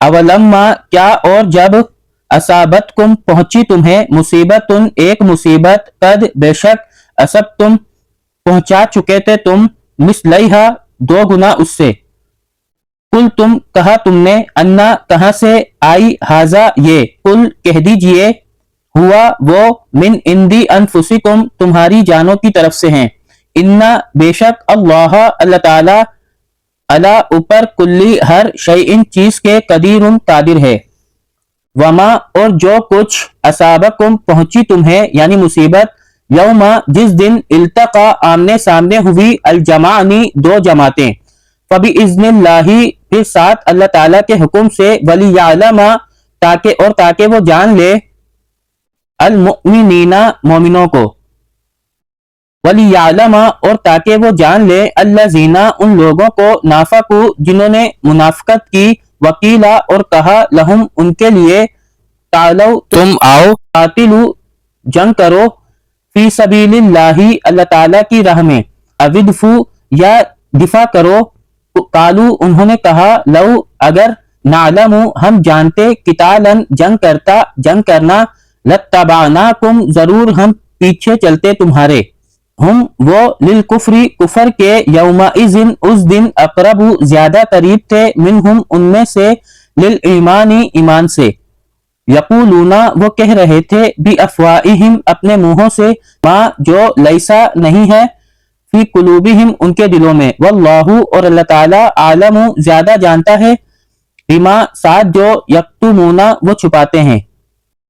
अवलम्मा क्या और जब असाबतकुम पहुंची तुम्हें मुसीबतुन एक मुसीबत कद बेशक असब तुम पहुंचा चुके थे तुम मिसलैहा दो गुना उससे कुल तुम कहा तुमने अन्ना कहां से आई हाजा ये कुल कह दीजिए हुआ वो मिन इंदी अनफुसिकुम तुम्हारी जानों की तरफ से हैं इन्ना बेशक अल्लाह अल्लाह ताला अला ऊपर कुल्ली हर शैइन चीज के कदीरुन कादिर है वमा और जो कुछ असाबकुम पहुंची तुम्हें यानी मुसीबत यौमा जिस दिन इल्तका आमने सामने हुई अलजमानी दो जमातें फबी इज़्निल्लाही फिर साथ अल्लाह ताला के हुक्म से वलियालमा ताकि वो जान ले अल मुमिनीना मोमिनों को वलियालमा और ताकि वो जान ले अल्लज़ीना उन लोगों को नाफकू जिन्होंने मुनाफकत की वकीला और कहा लहुम उनके लिए तालौ तुम आओ कातिलू जंग करो फी सबीलिल्लाही अल्लाह ताला की राह में अविदफू या दिफा करो कालू उन्होंने कहा लऊ अगर नालमू हम जानते कितालन जंग करना लत्तबानाकुम जरूर हम पीछे चलते तुम्हारे हम वो लिल कुफरी कुफर के यौमा इज़िन उस दिन अकरबू ज्यादा करीब थे मिनहुम उनमें से लिल ईमानी ईमान से यकूलूना वो कह रहे थे बी अफवाहिम अपने मुंहों से माँ जो लैसा नहीं है फी कुलूबिहिम उनके दिलों में वल्लाहु और अल्लाह ताला आलमु ज्यादा जानता है बिमा साथ जो यक्तुमूना वो छुपाते हैं